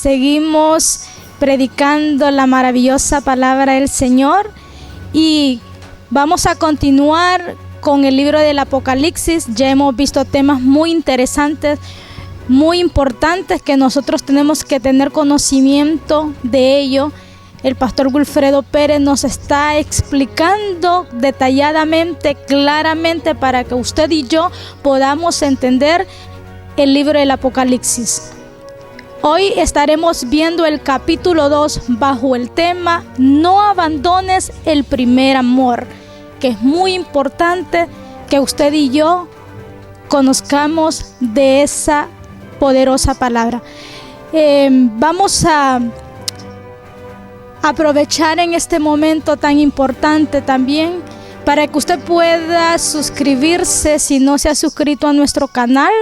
seguimos predicando la maravillosa palabra del Señor y vamos a continuar con el libro del Apocalipsis. Ya hemos visto temas muy interesantes, muy importantes que nosotros tenemos que tener conocimiento de ello. El pastor Wilfredo Pérez nos está explicando detalladamente, claramente, para que usted y yo podamos entender el libro del Apocalipsis. Hoy estaremos viendo el capítulo 2 bajo el tema No abandones el primer amor, que es muy importante que usted y yo conozcamos de esa poderosa palabra. Vamos a aprovechar en este momento tan importante también para que usted pueda suscribirse si no se ha suscrito a nuestro canal,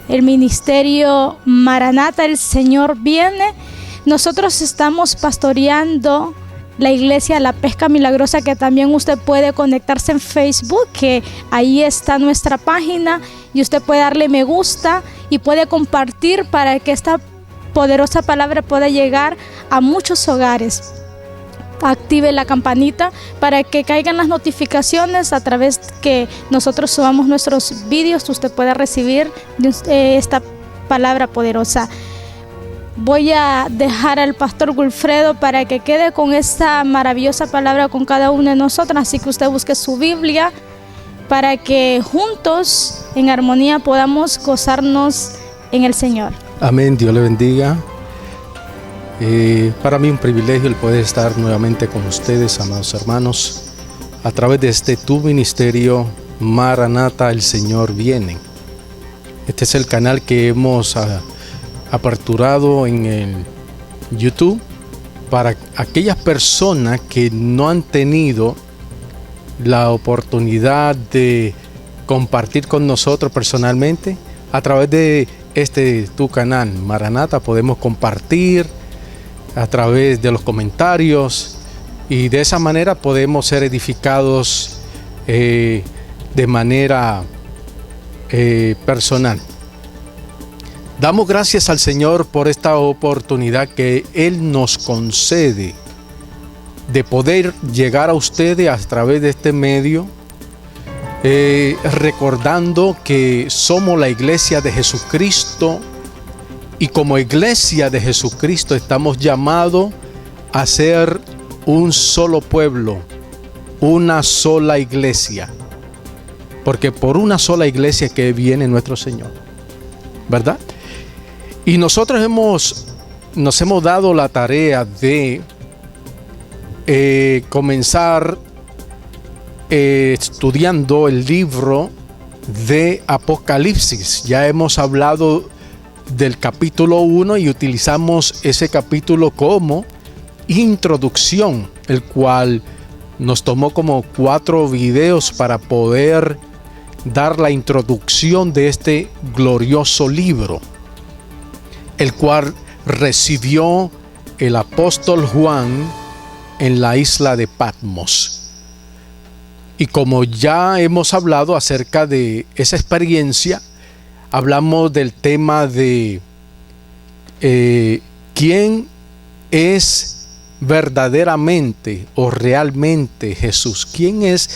el ministerio Maranata, el Señor viene. Nosotros estamos pastoreando la iglesia La Pesca Milagrosa, que también usted puede conectarse en Facebook, que ahí está nuestra página y usted puede darle me gusta y puede compartir para que esta poderosa palabra pueda llegar a muchos hogares. Active la campanita para que caigan las notificaciones a través que nosotros subamos nuestros vídeos. Usted pueda recibir esta palabra poderosa. Voy a dejar al pastor Wilfredo para que quede con esta maravillosa palabra con cada uno de nosotros. Así que usted busque su Biblia para que juntos en armonía podamos gozarnos en el Señor. Amén, Dios le bendiga. Para mí un privilegio el poder estar nuevamente con ustedes, amados hermanos, a través de este tu ministerio Maranata, el Señor viene. Este es el canal que hemos aperturado en el YouTube para aquellas personas que no han tenido la oportunidad de compartir con nosotros personalmente. A través de tu canal Maranata podemos compartir a través de los comentarios y de esa manera podemos ser edificados de manera personal. Damos gracias al Señor por esta oportunidad que Él nos concede de poder llegar a ustedes a través de este medio, recordando que somos la iglesia de Jesucristo. Y como iglesia de Jesucristo estamos llamados a ser un solo pueblo, una sola iglesia. Porque por una sola iglesia que viene nuestro Señor, ¿verdad? Y nosotros nos hemos dado la tarea de comenzar estudiando el libro de Apocalipsis. Ya hemos hablado del capítulo 1 y utilizamos ese capítulo como introducción, el cual nos tomó como 4 videos para poder dar la introducción de este glorioso libro, el cual recibió el apóstol Juan en la isla de Patmos. Y como ya hemos hablado acerca de esa experiencia, hablamos del tema de quién es verdaderamente o realmente Jesús. ¿Quién es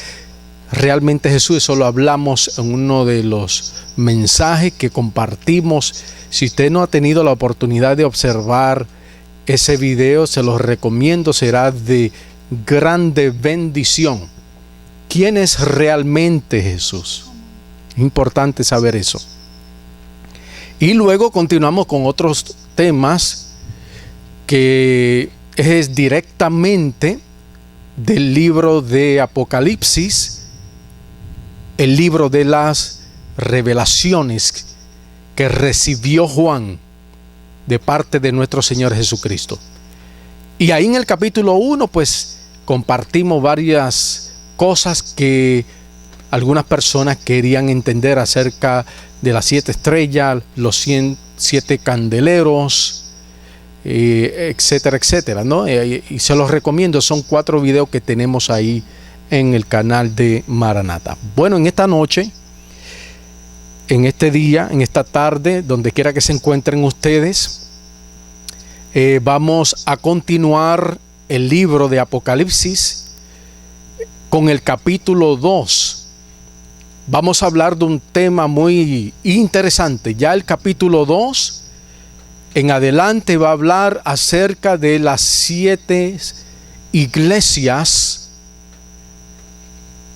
realmente Jesús? Eso lo hablamos en uno de los mensajes que compartimos. Si usted no ha tenido la oportunidad de observar ese video, se los recomiendo, será de grande bendición. ¿Quién es realmente Jesús? Es importante saber eso. Y luego continuamos con otros temas que es directamente del libro de Apocalipsis, el libro de las revelaciones que recibió Juan de parte de nuestro Señor Jesucristo. Y ahí en el capítulo 1 pues compartimos varias cosas que algunas personas querían entender acerca de las 7 estrellas, los 7 candeleros, etcétera, etcétera, ¿no? Y se los recomiendo, son 4 videos que tenemos ahí en el canal de Maranata. Bueno, en esta noche, en este día, en esta tarde, donde quiera que se encuentren ustedes, Vamos a continuar el libro de Apocalipsis con el capítulo 2. Vamos a hablar de un tema muy interesante. Ya el capítulo 2 en adelante va a hablar acerca de las 7 iglesias,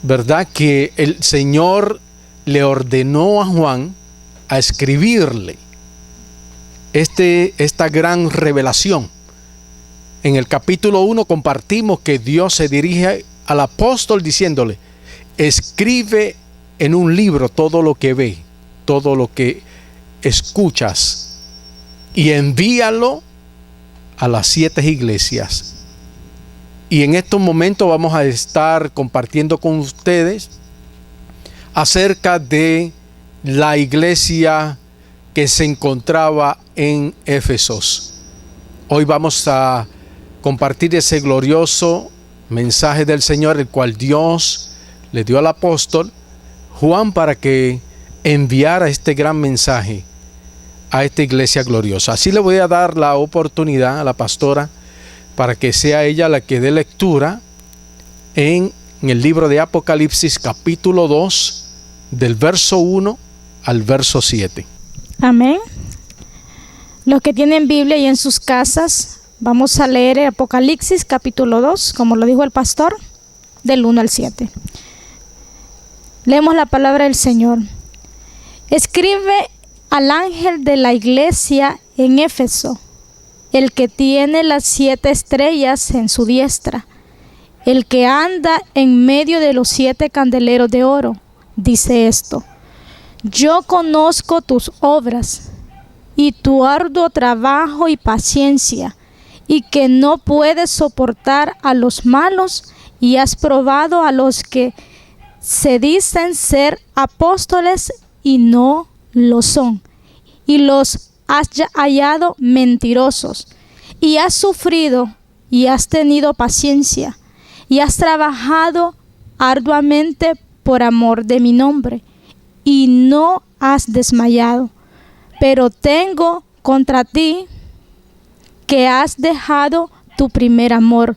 ¿verdad? Que el Señor le ordenó a Juan a escribirle esta gran revelación. En el capítulo 1 compartimos que Dios se dirige al apóstol diciéndole: escribe en un libro todo lo que ve, todo lo que escuchas, y envíalo a las 7 iglesias. Y en estos momentos vamos a estar compartiendo con ustedes acerca de la iglesia que se encontraba en Éfesos. Hoy vamos a compartir ese glorioso mensaje del Señor, el cual Dios le dio al apóstol Juan para que enviara este gran mensaje a esta iglesia gloriosa. Así le voy a dar la oportunidad a la pastora para que sea ella la que dé lectura en el libro de Apocalipsis capítulo 2 del verso 1 al verso 7. Amén. Los que tienen Biblia y en sus casas, vamos a leer el Apocalipsis capítulo 2, como lo dijo el pastor, del 1 al 7. Leemos la palabra del Señor. Escribe al ángel de la iglesia en Éfeso, el que tiene las 7 estrellas en su diestra, el que anda en medio de los 7 candeleros de oro, dice esto: yo conozco tus obras y tu arduo trabajo y paciencia, y que no puedes soportar a los malos, y has probado a los que se dicen ser apóstoles y no lo son, y los has hallado mentirosos, y has sufrido y has tenido paciencia, y has trabajado arduamente por amor de mi nombre, y no has desmayado. Pero tengo contra ti que has dejado tu primer amor.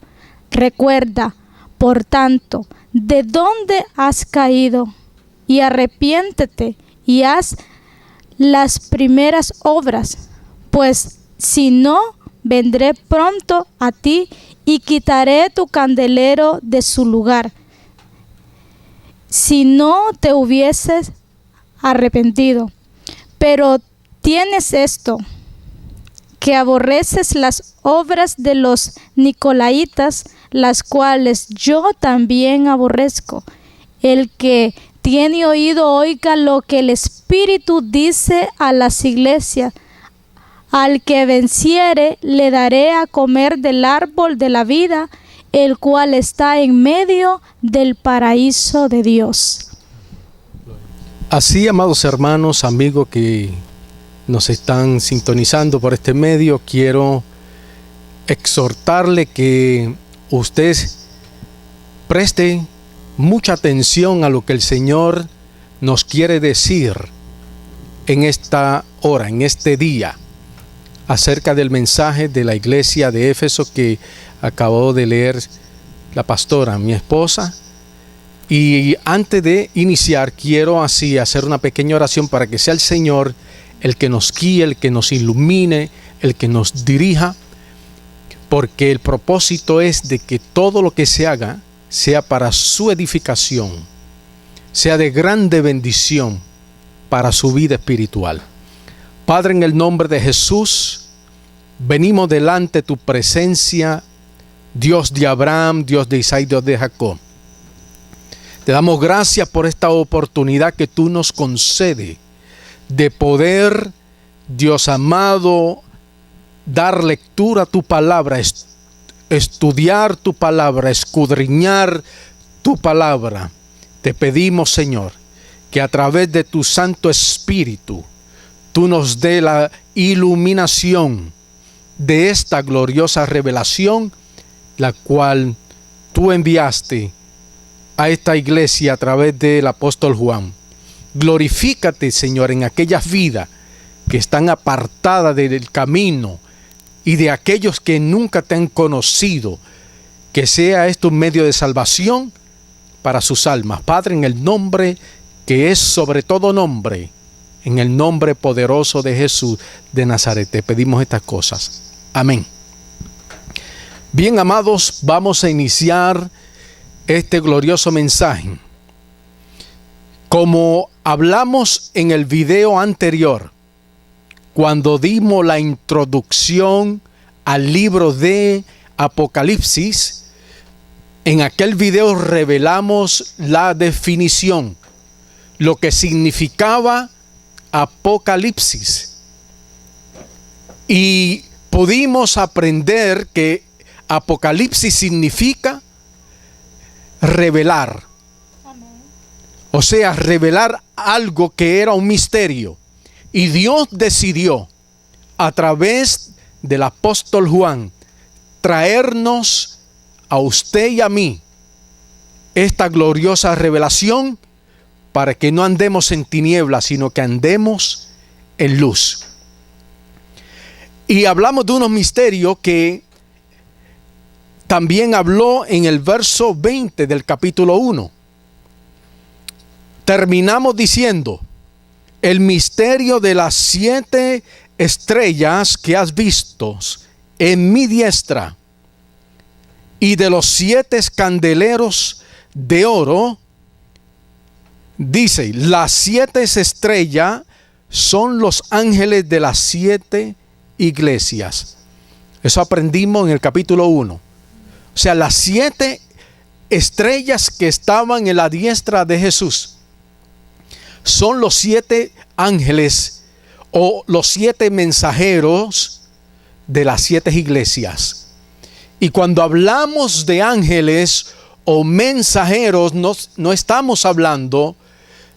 Recuerda, por tanto, de dónde has caído, y arrepiéntete y haz las primeras obras, pues si no, vendré pronto a ti y quitaré tu candelero de su lugar, si no te hubieses arrepentido. Pero tienes esto, que aborreces las obras de los nicolaitas, las cuales yo también aborrezco. El que tiene oído, oiga lo que el Espíritu dice a las iglesias. Al que venciere, le daré a comer del árbol de la vida, el cual está en medio del paraíso de Dios. Así, amados hermanos, amigos que nos están sintonizando por este medio, quiero exhortarle que usted preste mucha atención a lo que el Señor nos quiere decir en esta hora, en este día, acerca del mensaje de la iglesia de Éfeso que acabó de leer la pastora, mi esposa. Y antes de iniciar, quiero así hacer una pequeña oración para que sea el Señor el que nos guíe, el que nos ilumine, el que nos dirija, porque el propósito es de que todo lo que se haga sea para su edificación, sea de grande bendición para su vida espiritual. Padre, en el nombre de Jesús, venimos delante de tu presencia, Dios de Abraham, Dios de Isaac, Dios de Jacob. Te damos gracias por esta oportunidad que tú nos concedes de poder, Dios amado, dar lectura a tu palabra, estudiar tu palabra, escudriñar tu palabra. Te pedimos, Señor, que a través de tu Santo Espíritu, tú nos dé la iluminación de esta gloriosa revelación, la cual tú enviaste a esta iglesia a través del apóstol Juan. Glorifícate, Señor, en aquellas vidas que están apartadas del camino y de aquellos que nunca te han conocido, que sea esto un medio de salvación para sus almas. Padre, en el nombre que es sobre todo nombre, en el nombre poderoso de Jesús de Nazaret, te pedimos estas cosas. Amén. Bien, amados, vamos a iniciar este glorioso mensaje. Como hablamos en el video anterior, cuando dimos la introducción al libro de Apocalipsis, en aquel video revelamos la definición, lo que significaba Apocalipsis. Y pudimos aprender que Apocalipsis significa revelar. O sea, revelar algo que era un misterio. Y Dios decidió, a través del apóstol Juan, traernos a usted y a mí esta gloriosa revelación para que no andemos en tinieblas, sino que andemos en luz. Y hablamos de unos misterios que también habló en el verso 20 del capítulo 1. Terminamos diciendo: el misterio de las 7 estrellas que has visto en mi diestra y de los 7 candeleros de oro. Dice, las 7 estrellas son los ángeles de las 7 iglesias. Eso aprendimos en el capítulo 1. O sea, las 7 estrellas que estaban en la diestra de Jesús son los 7 ángeles o los 7 mensajeros de las 7 iglesias. Y cuando hablamos de ángeles o mensajeros, no estamos hablando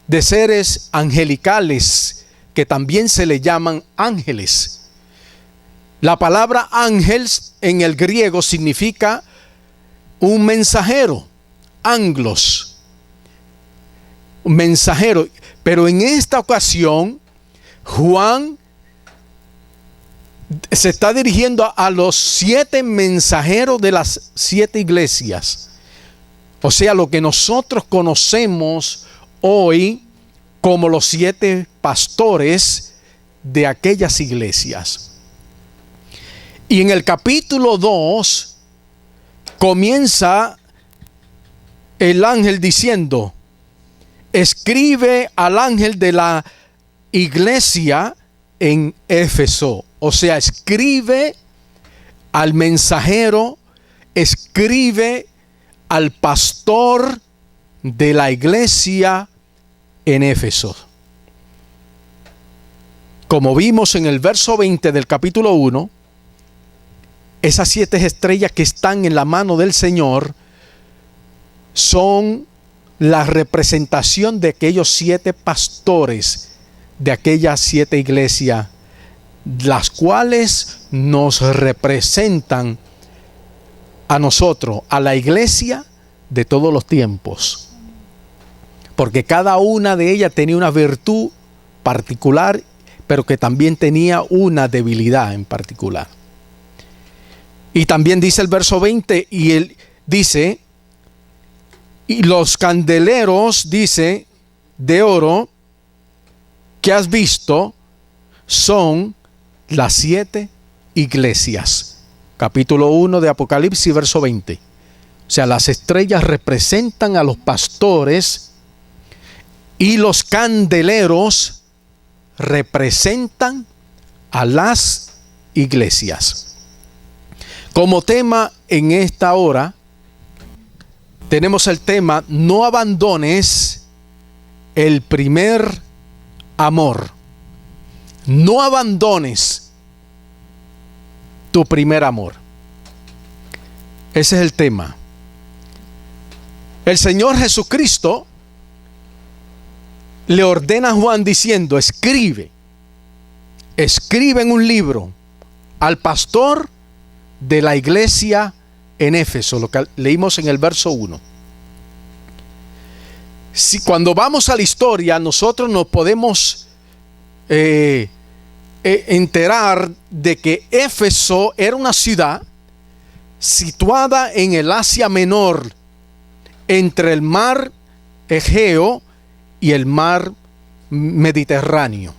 de seres angelicales, que también se le llaman ángeles. La palabra ángel en el griego significa un mensajero, anglos, un mensajero. Pero en esta ocasión, Juan se está dirigiendo a los 7 mensajeros de las 7 iglesias. O sea, lo que nosotros conocemos hoy como los 7 pastores de aquellas iglesias. Y en el capítulo 2 comienza el ángel diciendo: escribe al ángel de la iglesia en Éfeso. O sea, escribe al mensajero, escribe al pastor de la iglesia en Éfeso. Como vimos en el verso 20 del capítulo 1, esas 7 estrellas que están en la mano del Señor son la representación de aquellos 7 pastores de aquellas 7 iglesias, las cuales nos representan a nosotros, a la iglesia de todos los tiempos, porque cada una de ellas tenía una virtud particular, pero que también tenía una debilidad en particular. Y también dice el verso 20, y él dice: y los candeleros, dice, de oro que has visto son las 7 iglesias. Capítulo 1 de Apocalipsis, verso 20. O sea, las estrellas representan a los pastores y los candeleros representan a las iglesias. Como tema en esta hora tenemos el tema: no abandones el primer amor. No abandones tu primer amor. Ese es el tema. El Señor Jesucristo le ordena a Juan diciendo: escribe en un libro al pastor de la iglesia en Éfeso, lo que leímos en el verso 1. Si cuando vamos a la historia nosotros nos podemos enterar de que Éfeso era una ciudad situada en el Asia Menor, entre el mar Egeo y el mar Mediterráneo,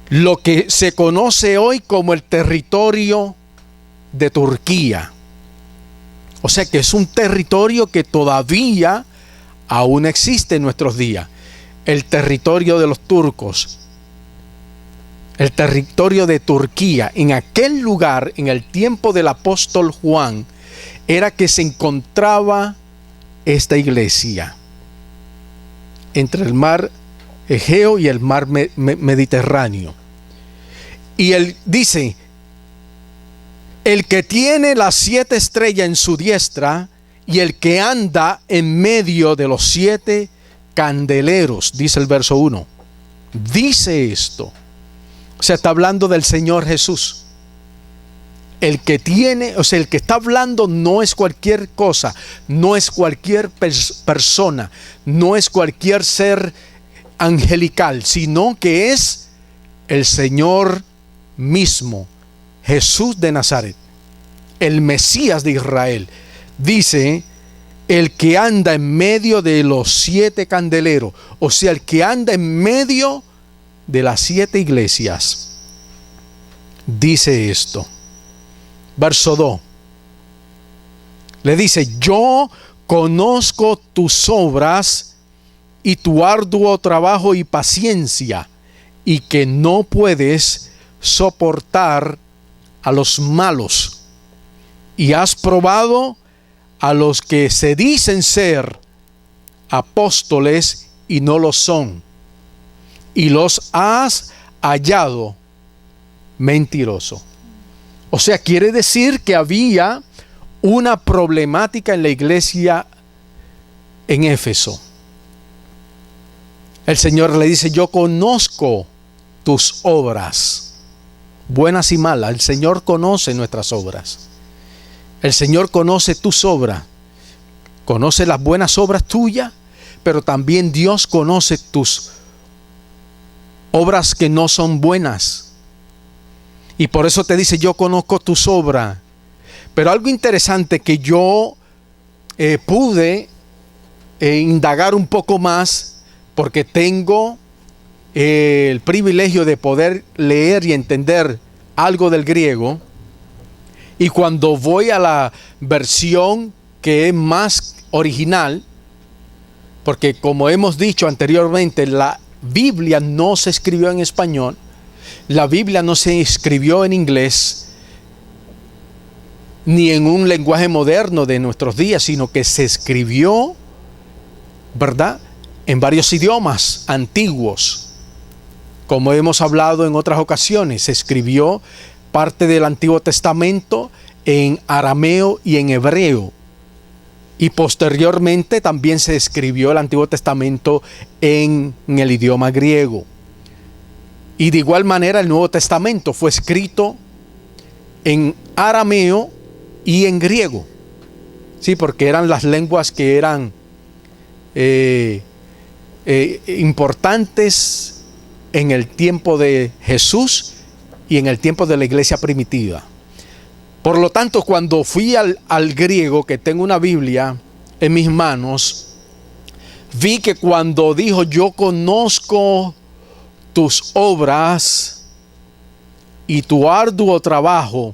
lo que se conoce hoy como el territorio de Turquía. O sea que es un territorio que todavía aún existe en nuestros días, el territorio de los turcos, el territorio de Turquía. En aquel lugar, en el tiempo del apóstol Juan, era que se encontraba esta iglesia, entre el mar Egeo y el mar Mediterráneo. Y él dice: el que tiene las 7 estrellas en su diestra y el que anda en medio de los 7 candeleros, dice el verso 1. Dice esto. O sea, está hablando del Señor Jesús. El que tiene, o sea, el que está hablando no es cualquier cosa, no es cualquier persona, no es cualquier ser angelical, sino que es el Señor mismo, Jesús de Nazaret, el Mesías de Israel. Dice: el que anda en medio de los 7 candeleros, o sea, el que anda en medio de las 7 iglesias. Dice esto. Verso 2. Le dice: yo conozco tus obras y tu arduo trabajo y paciencia, y que no puedes soportar a los malos, y has probado a los que se dicen ser apóstoles y no lo son, y los has hallado mentiroso. O sea, quiere decir que había una problemática en la iglesia en Éfeso. El Señor le dice: yo conozco tus obras, buenas y malas. El Señor conoce nuestras obras. El Señor conoce tus obras. Conoce las buenas obras tuyas, pero también Dios conoce tus obras que no son buenas. Y por eso te dice: yo conozco tus obras. Pero algo interesante que yo pude indagar un poco más, porque tengo el privilegio de poder leer y entender algo del griego. Y cuando voy a la versión que es más original, porque como hemos dicho anteriormente, la Biblia no se escribió en español, la Biblia no se escribió en inglés, ni en un lenguaje moderno de nuestros días, sino que se escribió, ¿verdad?, en varios idiomas antiguos. Como hemos hablado en otras ocasiones, se escribió parte del Antiguo Testamento en arameo y en hebreo. Y posteriormente también se escribió el Antiguo Testamento en el idioma griego. Y de igual manera el Nuevo Testamento fue escrito en arameo y en griego. Sí, porque eran las lenguas que eran importantes en el tiempo de Jesús y en el tiempo de la iglesia primitiva. Por lo tanto, cuando fui al griego, que tengo una Biblia en mis manos, vi que cuando dijo: yo conozco tus obras y tu arduo trabajo,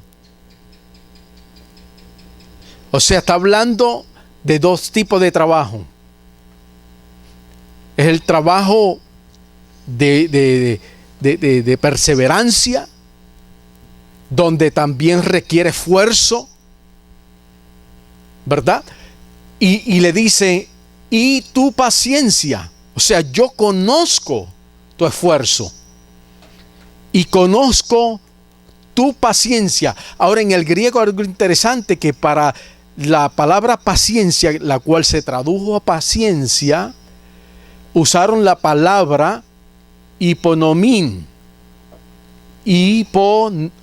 o sea, está hablando de 2 tipos de trabajo. Es el trabajo de perseverancia, donde también requiere esfuerzo, ¿verdad? Y le dice: y tu paciencia. O sea, yo conozco tu esfuerzo y conozco tu paciencia. Ahora, en el griego algo interesante, que para la palabra paciencia, la cual se tradujo a paciencia, usaron la palabra hiponomín, hipomonín,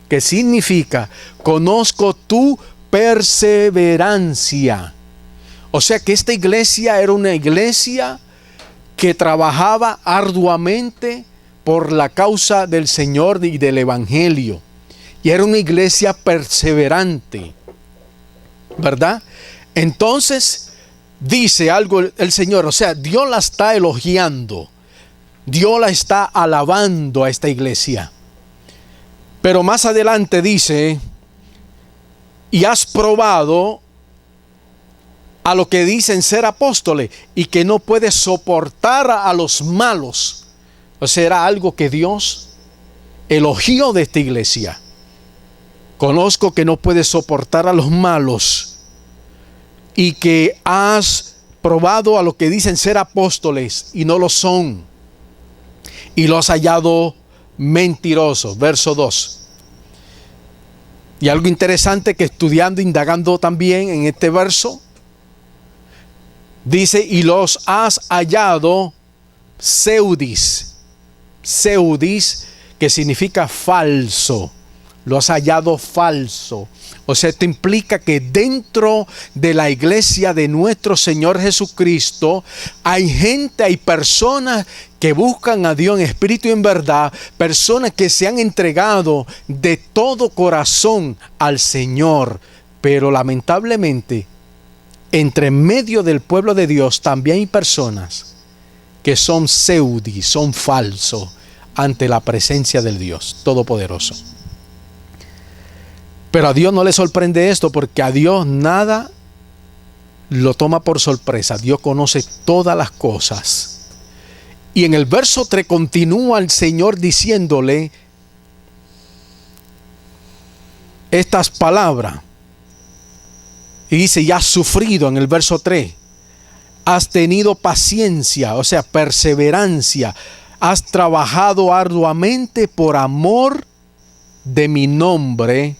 que significa: conozco tu perseverancia. O sea que esta iglesia era una iglesia que trabajaba arduamente por la causa del Señor y del Evangelio. Y era una iglesia perseverante, ¿verdad? Entonces dice algo el Señor, o sea, Dios la está elogiando, Dios la está alabando a esta iglesia. Pero más adelante dice, y has probado a lo que dicen ser apóstoles y que no puedes soportar a los malos. O sea, era algo que Dios elogió de esta iglesia. Conozco que no puedes soportar a los malos y que has probado a lo que dicen ser apóstoles y no lo son, y lo has hallado mentirosos. Verso 2. Y algo interesante que estudiando, indagando también en este verso, dice, y los has hallado pseudis. Pseudis, que significa falso. Lo has hallado falso. O sea, esto implica que dentro de la iglesia de nuestro Señor Jesucristo hay gente, hay personas que buscan a Dios en espíritu y en verdad, personas que se han entregado de todo corazón al Señor. Pero lamentablemente, entre medio del pueblo de Dios también hay personas que son pseudis, son falsos ante la presencia del Dios Todopoderoso. Pero a Dios no le sorprende esto, porque a Dios nada lo toma por sorpresa. Dios conoce todas las cosas. Y en el verso 3 continúa el Señor diciéndole estas palabras. Y dice, y has sufrido, en el verso 3. Has tenido paciencia, o sea, perseverancia. Has trabajado arduamente por amor de mi nombre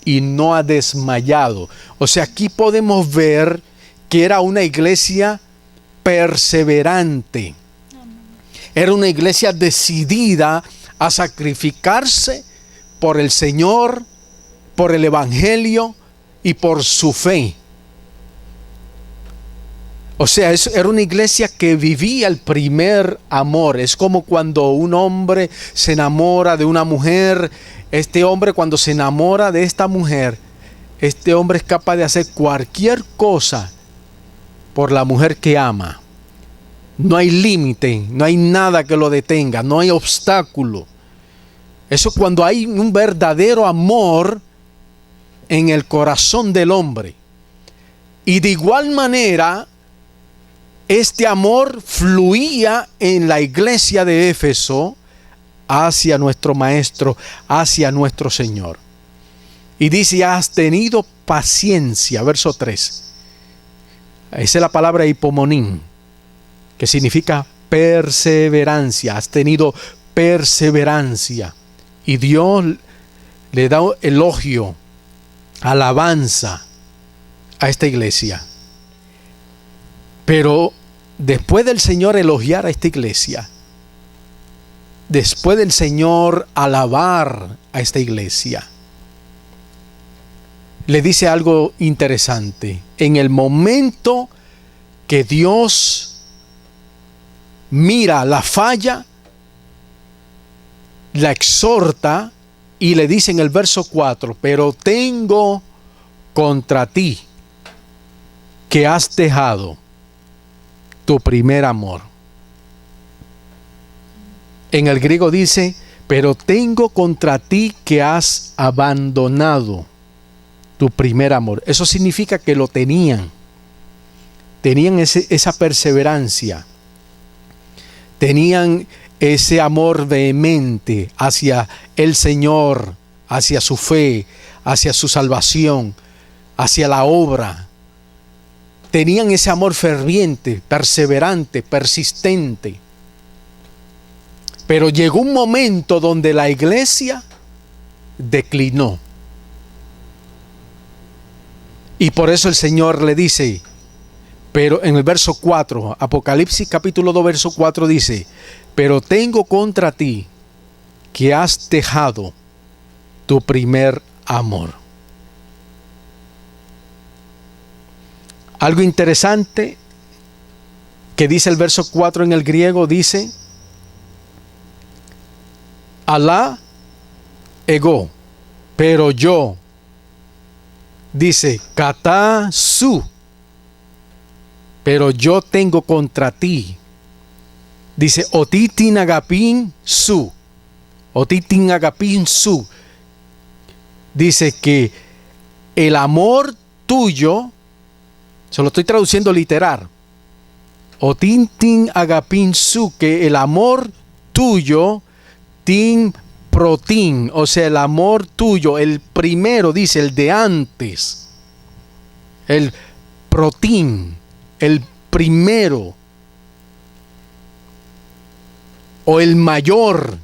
y no ha desmayado. O sea, aquí podemos ver que era una iglesia perseverante. Era una iglesia decidida a sacrificarse por el Señor, por el Evangelio y por su fe. O sea, era una iglesia que vivía el primer amor. Es como cuando un hombre se enamora de una mujer. Este hombre, cuando se enamora de esta mujer, este hombre es capaz de hacer cualquier cosa por la mujer que ama. No hay límite, no hay nada que lo detenga, no hay obstáculo. Eso cuando hay un verdadero amor en el corazón del hombre. Y de igual manera, este amor fluía en la iglesia de Éfeso hacia nuestro Maestro, hacia nuestro Señor. Y dice, has tenido paciencia, verso 3. Esa es la palabra hipomonín, que significa perseverancia. Has tenido perseverancia. Y Dios le da elogio, alabanza a esta iglesia. Pero después del Señor elogiar a esta iglesia, después del Señor alabar a esta iglesia, le dice algo interesante. En el momento que Dios mira la falla, la exhorta y le dice en el verso 4, pero tengo contra ti que has dejado tu primer amor. En el griego dice, pero tengo contra ti que has abandonado tu primer amor. Eso significa que lo tenían. Tenían esa perseverancia. Tenían ese amor vehemente hacia el Señor, hacia su fe, hacia su salvación, hacia la obra. Tenían ese amor ferviente, perseverante, persistente. Pero llegó un momento donde la iglesia declinó. Y por eso el Señor le dice, pero en el verso 4, Apocalipsis capítulo 2, verso 4 dice, pero tengo contra ti que has dejado tu primer amor. Algo interesante que dice el verso 4 en el griego, dice, Alá ego, pero yo, dice, kata su, pero yo tengo contra ti. Dice, otitin agapin su, otitin agapin su. Dice que el amor tuyo, se lo estoy traduciendo literal, otintin agapin su, que el amor tuyo, tin protin, o sea, el amor tuyo, el primero, dice, el de antes, el protin, el primero, o el mayor,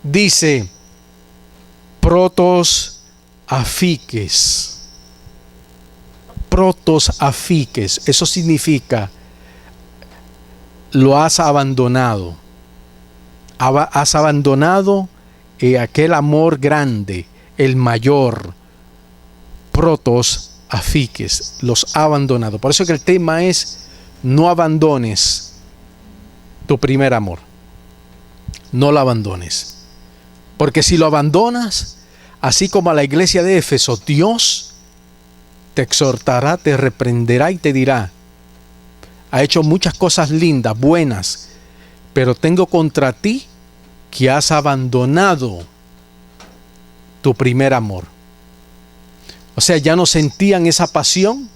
dice, protos afiques. Protos afiques, eso significa, lo has abandonado. Has abandonado aquel amor grande, el mayor. Protos afiques, los ha abandonado. Por eso que el tema es, no abandones tu primer amor. No lo abandones. Porque si lo abandonas, así como a la iglesia de Éfeso, Dios te exhortará, te reprenderá y te dirá, ha hecho muchas cosas lindas, buenas, pero tengo contra ti que has abandonado tu primer amor. O sea, ya no sentían esa pasión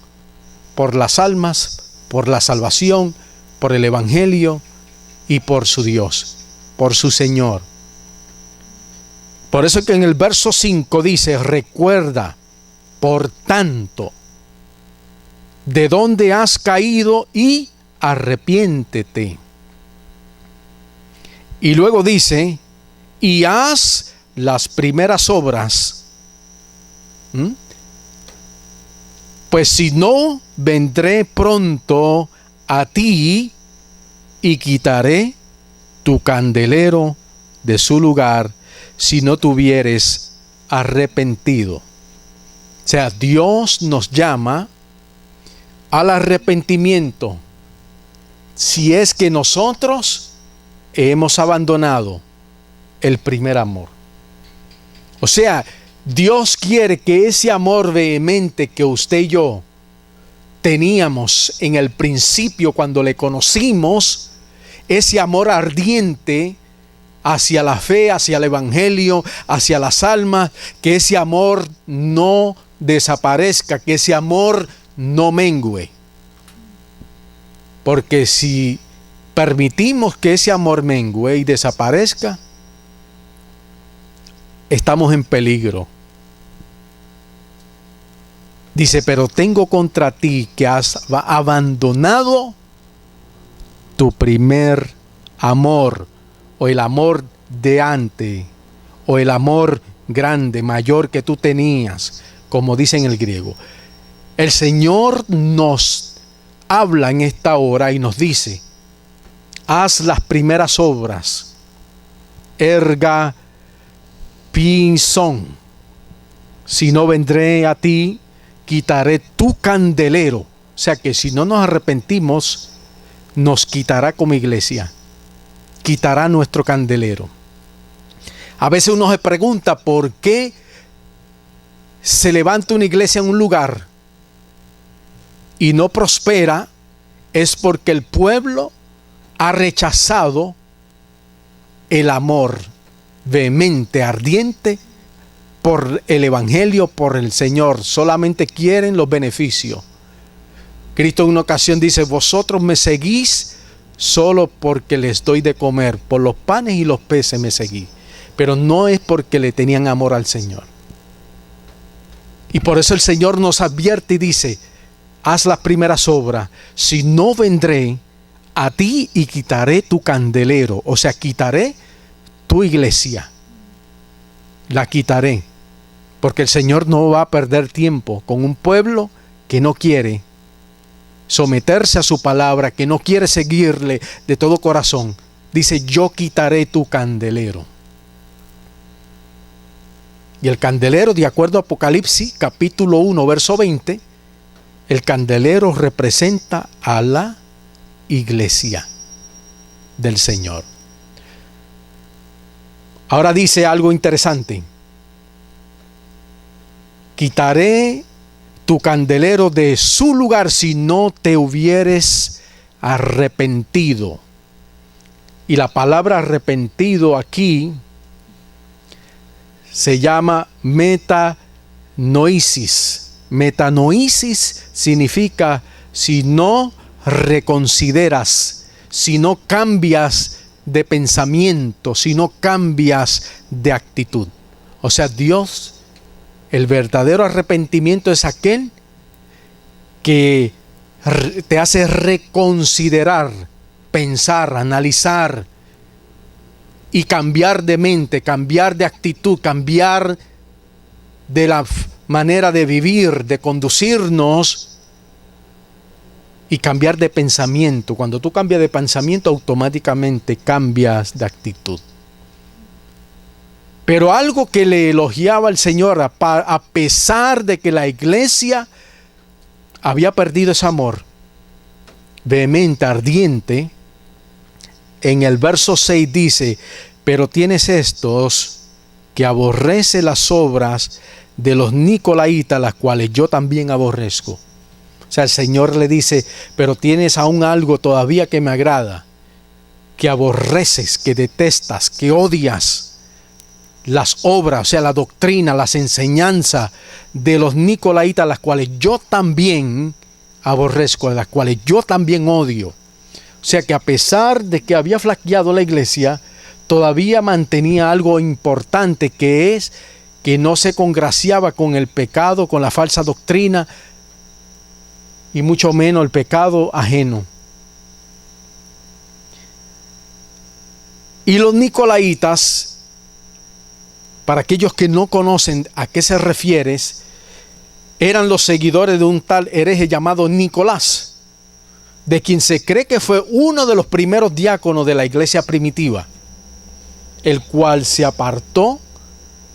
por las almas, por la salvación, por el evangelio y por su Dios, por su Señor. Por eso que en el verso 5 dice, recuerda, por tanto, de dónde has caído y arrepiéntete. Y luego dice, y haz las primeras obras. Pues si no, vendré pronto a ti y quitaré tu candelero de su lugar si no te hubieres arrepentido. O sea, Dios nos llama al arrepentimiento si es que nosotros hemos abandonado el primer amor. O sea, Dios quiere que ese amor vehemente que usted y yo teníamos en el principio cuando le conocimos, ese amor ardiente hacia la fe, hacia el evangelio, hacia las almas, que ese amor no desaparezca, que ese amor no mengue. Porque si permitimos que ese amor mengue y desaparezca, estamos en peligro. Dice, pero tengo contra ti que has abandonado tu primer amor, o el amor de antes, o el amor grande, mayor que tú tenías, como dice en el griego. El Señor nos habla en esta hora y nos dice, haz las primeras obras, erga pinson, si no vendré a ti, quitaré tu candelero. O sea que si no nos arrepentimos, nos quitará como iglesia, quitará nuestro candelero. A veces uno se pregunta por qué se levanta una iglesia en un lugar y no prospera. Es porque el pueblo ha rechazado el amor vehemente, ardiente por el evangelio, por el Señor. Solamente quieren los beneficios. Cristo en una ocasión dice, vosotros me seguís solo porque les doy de comer, por los panes y los peces me seguí, pero no es porque le tenían amor al Señor. Y por eso el Señor nos advierte y dice, haz las primeras obras, si no vendré a ti y quitaré tu candelero, o sea, quitaré tu iglesia, la quitaré, porque el Señor no va a perder tiempo con un pueblo que no quiere someterse a su palabra, que no quiere seguirle de todo corazón. Dice, yo quitaré tu candelero. Y el candelero, de acuerdo a Apocalipsis capítulo 1 verso 20, el candelero representa a la iglesia del Señor. Ahora dice algo interesante. Quitaré tu candelero de su lugar si no te hubieres arrepentido. Y la palabra arrepentido aquí se llama metanoisis. Metanoisis significa si no reconsideras, si no cambias de pensamiento, si no cambias de actitud. O sea, Dios, el verdadero arrepentimiento es aquel que te hace reconsiderar, pensar, analizar y cambiar de mente, cambiar de actitud, cambiar de la manera de vivir, de conducirnos y cambiar de pensamiento. Cuando tú cambias de pensamiento, automáticamente cambias de actitud. Pero algo que le elogiaba al Señor, a pesar de que la iglesia había perdido ese amor vehemente, ardiente, en el verso 6 dice: pero tienes estos que aborrece las obras de los nicolaitas, las cuales yo también aborrezco. O sea, el Señor le dice: pero tienes aún algo todavía que me agrada, que aborreces, que detestas, que odias las obras, o sea, la doctrina, las enseñanzas de los nicolaitas, las cuales yo también aborrezco, las cuales yo también odio. O sea que a pesar de que había flaqueado la iglesia, todavía mantenía algo importante, que es que no se congraciaba con el pecado, con la falsa doctrina, y mucho menos el pecado ajeno. Y los nicolaitas, para aquellos que no conocen a qué se refiere, eran los seguidores de un tal hereje llamado Nicolás, de quien se cree que fue uno de los primeros diáconos de la iglesia primitiva, el cual se apartó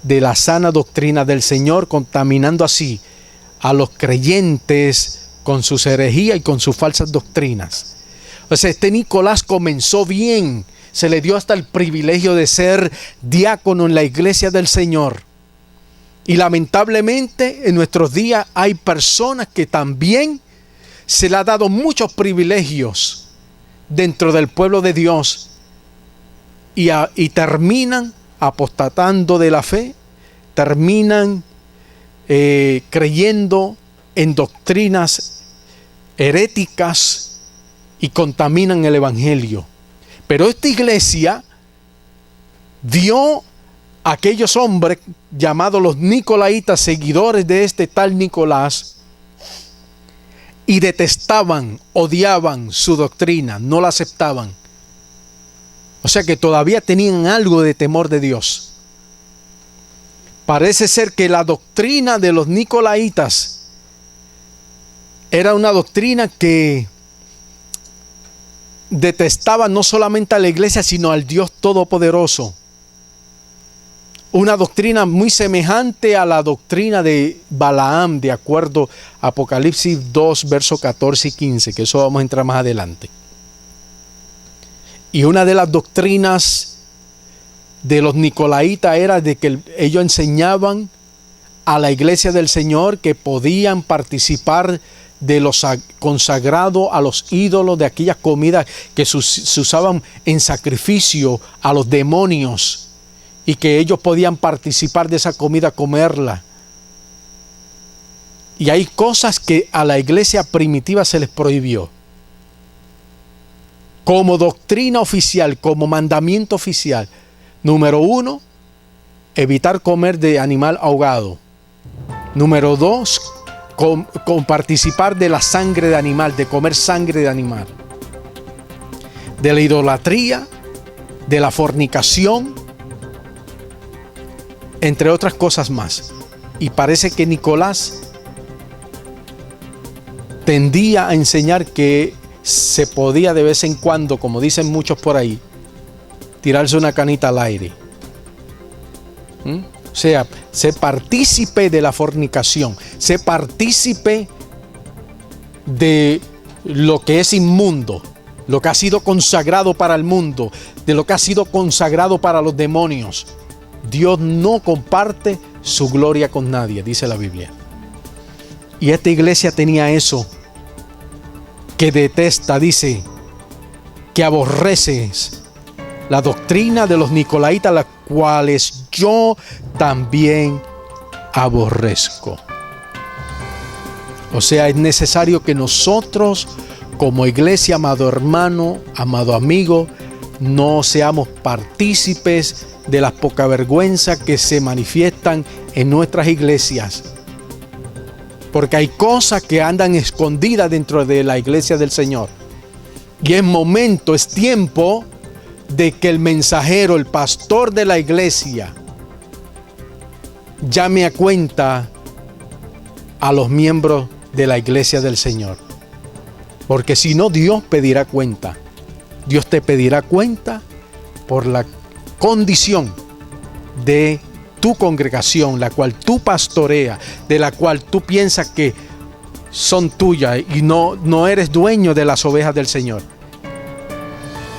de la sana doctrina del Señor, contaminando así a los creyentes con sus herejías y con sus falsas doctrinas. O sea, este Nicolás comenzó bien, se le dio hasta el privilegio de ser diácono en la iglesia del Señor. Y lamentablemente en nuestros días hay personas que también se le ha dado muchos privilegios dentro del pueblo de Dios y terminan apostatando de la fe, terminan creyendo en doctrinas heréticas y contaminan el evangelio. Pero esta iglesia vio a aquellos hombres llamados los nicolaitas, seguidores de este tal Nicolás, y detestaban, odiaban su doctrina, no la aceptaban. O sea que todavía tenían algo de temor de Dios. Parece ser que la doctrina de los nicolaitas era una doctrina que detestaba no solamente a la iglesia, sino al Dios Todopoderoso. Una doctrina muy semejante a la doctrina de Balaam, de acuerdo a Apocalipsis 2, versos 14 y 15, que eso vamos a entrar más adelante. Y una de las doctrinas de los nicolaitas era de que ellos enseñaban a la iglesia del Señor que podían participar de los consagrados a los ídolos, de aquellas comidas que se usaban en sacrificio a los demonios, y que ellos podían participar de esa comida, comerla. Y hay cosas que a la iglesia primitiva se les prohibió. Como doctrina oficial, como mandamiento oficial. Número 1, evitar comer de animal ahogado. Número 2, con participar de la sangre de animal, de comer sangre de animal. De la idolatría, de la fornicación, entre otras cosas más. Y parece que Nicolás tendía a enseñar que se podía de vez en cuando, como dicen muchos por ahí, tirarse una canita al aire. O sea, sé partícipe de la fornicación, sé partícipe de lo que es inmundo, lo que ha sido consagrado para el mundo, de lo que ha sido consagrado para los demonios. Dios no comparte su gloria con nadie, dice la Biblia. Y esta iglesia tenía eso, que detesta, dice, que aborreces la doctrina de los nicolaítas, las cuales yo también aborrezco. O sea, es necesario que nosotros, como iglesia, amado hermano, amado amigo, no seamos partícipes de las poca vergüenza que se manifiestan en nuestras iglesias. Porque hay cosas que andan escondidas dentro de la iglesia del Señor. Y es tiempo de que el mensajero, el pastor de la iglesia, llame a cuenta a los miembros de la iglesia del Señor. Porque si no, Dios pedirá cuenta. Dios te pedirá cuenta por la condición de tu congregación, la cual tú pastoreas, de la cual tú piensas que son tuyas y no eres dueño de las ovejas del Señor.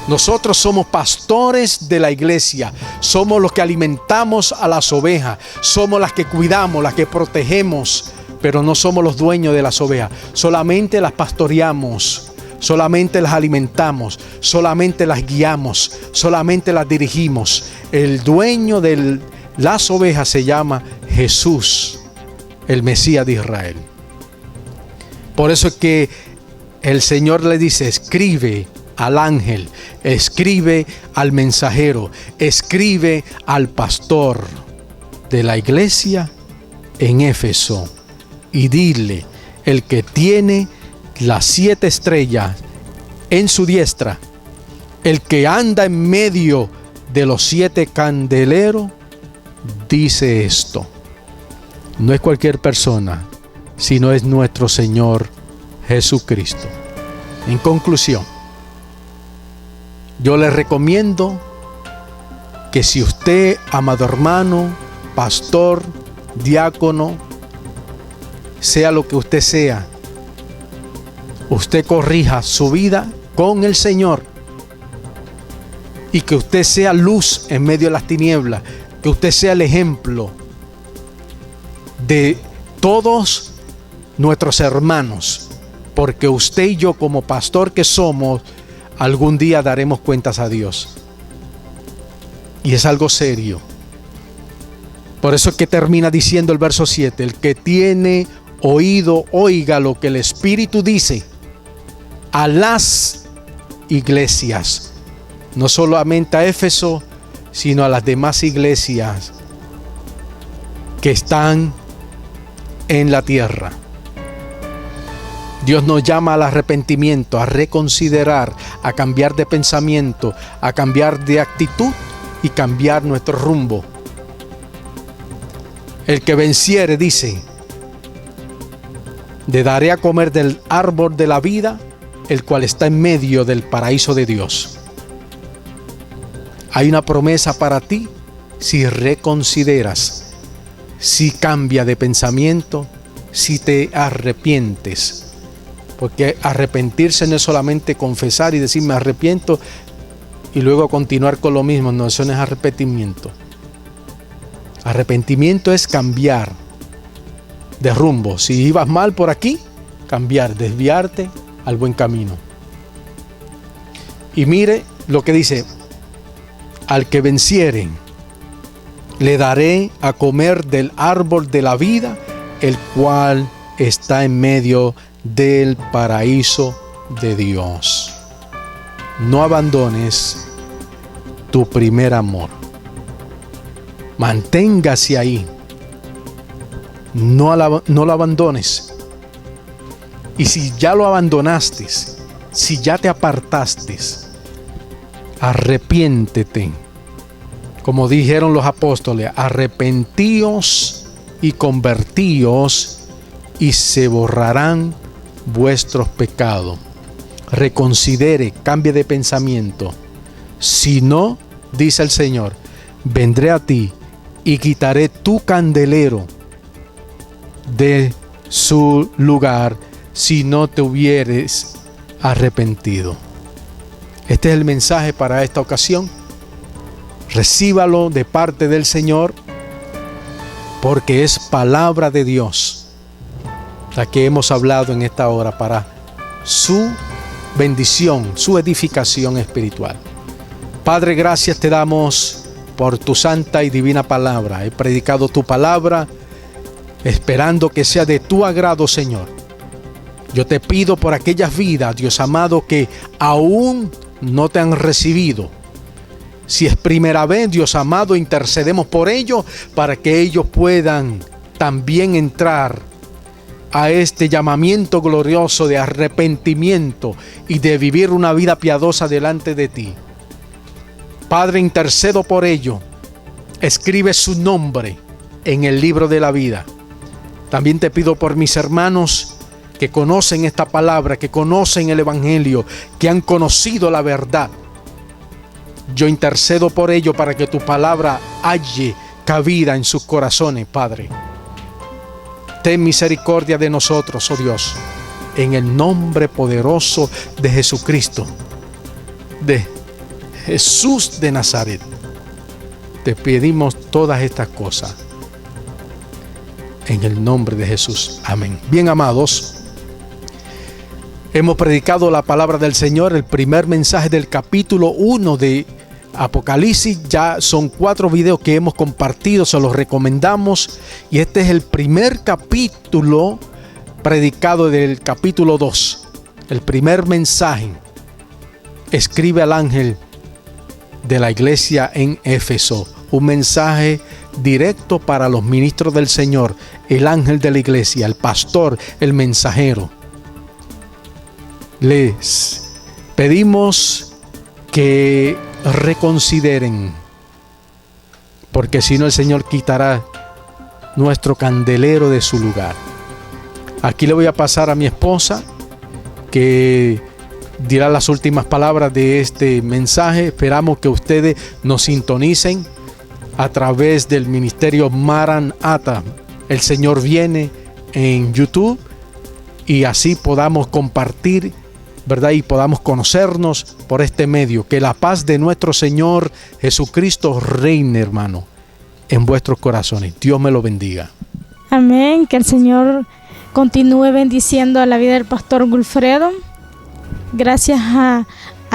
Nosotros somos pastores de la iglesia, somos los que alimentamos a las ovejas, somos las que cuidamos, las que protegemos, pero no somos los dueños de las ovejas. Solamente las pastoreamos, solamente las alimentamos, solamente las guiamos, solamente las dirigimos. El dueño de las ovejas se llama Jesús, el Mesías de Israel. Por eso es que el Señor le dice: escribe al ángel, escribe al mensajero, escribe al pastor de la iglesia en Éfeso y dile: el que tiene las 7 estrellas en su diestra, el que anda en medio de los 7 candeleros, dice esto. No es cualquier persona, sino es nuestro Señor Jesucristo. En conclusión, yo le recomiendo que si usted, amado hermano, pastor, diácono, sea lo que usted sea, usted corrija su vida con el Señor y que usted sea luz en medio de las tinieblas, que usted sea el ejemplo de todos nuestros hermanos, porque usted y yo, como pastor que somos, algún día daremos cuentas a Dios. Y es algo serio. Por eso es que termina diciendo el verso 7: el que tiene oído, oiga lo que el Espíritu dice a las iglesias. No solamente a Éfeso, sino a las demás iglesias que están en la tierra. Dios nos llama al arrepentimiento, a reconsiderar, a cambiar de pensamiento, a cambiar de actitud y cambiar nuestro rumbo. El que venciere, dice, le daré a comer del árbol de la vida, el cual está en medio del paraíso de Dios. Hay una promesa para ti si reconsideras, si cambia de pensamiento, si te arrepientes. Porque arrepentirse no es solamente confesar y decir me arrepiento y luego continuar con lo mismo. No, eso no es arrepentimiento. Arrepentimiento es cambiar de rumbo. Si ibas mal por aquí, cambiar, desviarte al buen camino. Y mire lo que dice: al que venciere, le daré a comer del árbol de la vida, el cual está en medio del paraíso de Dios. No abandones tu primer amor. Manténgase ahí. No lo abandones. Y si ya lo abandonaste, si ya te apartaste, arrepiéntete. Como dijeron los apóstoles: arrepentíos y convertíos y se borrarán vuestros pecados. Reconsidere, cambie de pensamiento. Si no, dice el Señor, vendré a ti y quitaré tu candelero de su lugar si no te hubieres arrepentido. Este es el mensaje para esta ocasión. Recíbalo de parte del Señor, porque es palabra de Dios la que hemos hablado en esta hora para su bendición, su edificación espiritual. Padre, gracias te damos por tu santa y divina palabra. He predicado tu palabra esperando que sea de tu agrado, Señor. Yo te pido por aquellas vidas, Dios amado, que aún no te han recibido. Si es primera vez, Dios amado, intercedemos por ellos para que ellos puedan también entrar a este llamamiento glorioso de arrepentimiento y de vivir una vida piadosa delante de ti. Padre, intercedo por ello. Escribe su nombre en el libro de la vida. También te pido por mis hermanos que conocen esta palabra, que conocen el Evangelio, que han conocido la verdad. Yo intercedo por ello para que tu palabra halle cabida en sus corazones, Padre. Ten misericordia de nosotros, oh Dios, en el nombre poderoso de Jesucristo, de Jesús de Nazaret. Te pedimos todas estas cosas en el nombre de Jesús. Amén. Bien, amados, hemos predicado la palabra del Señor, el primer mensaje del capítulo 1 de Apocalipsis. Ya son 4 videos que hemos compartido, se los recomendamos. Y este es el primer capítulo predicado del capítulo 2. El primer mensaje. Escribe al ángel de la iglesia en Éfeso. Un mensaje directo para los ministros del Señor, el ángel de la iglesia, el pastor, el mensajero. Les pedimos que reconsideren, porque si no el Señor quitará nuestro candelero de su lugar. Aquí le voy a pasar a mi esposa, que dirá las últimas palabras de este mensaje. Esperamos que ustedes nos sintonicen a través del ministerio Maranata. El Señor viene en YouTube y así podamos compartir, ¿verdad? Y podamos conocernos por este medio. Que la paz de nuestro Señor Jesucristo reine, hermano, en vuestros corazones. Dios me lo bendiga. Amén. Que el Señor continúe bendiciendo a la vida del pastor Wilfredo. Gracias a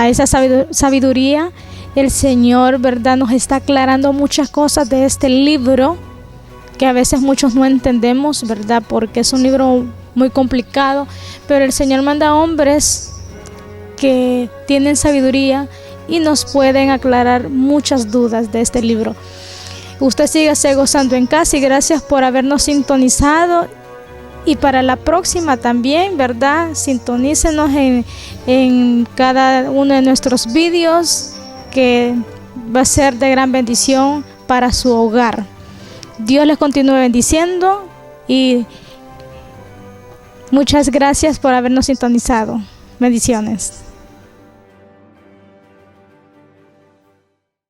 esa sabiduría, el Señor, ¿verdad?, nos está aclarando muchas cosas de este libro que a veces muchos no entendemos, ¿verdad?, porque es un libro muy complicado, pero el Señor manda hombres que tienen sabiduría y nos pueden aclarar muchas dudas de este libro. Usted sígase gozando en casa y gracias por habernos sintonizado. Y para la próxima también, ¿verdad? Sintonícenos en cada uno de nuestros vídeos, que va a ser de gran bendición para su hogar. Dios les continúe bendiciendo y muchas gracias por habernos sintonizado. Bendiciones.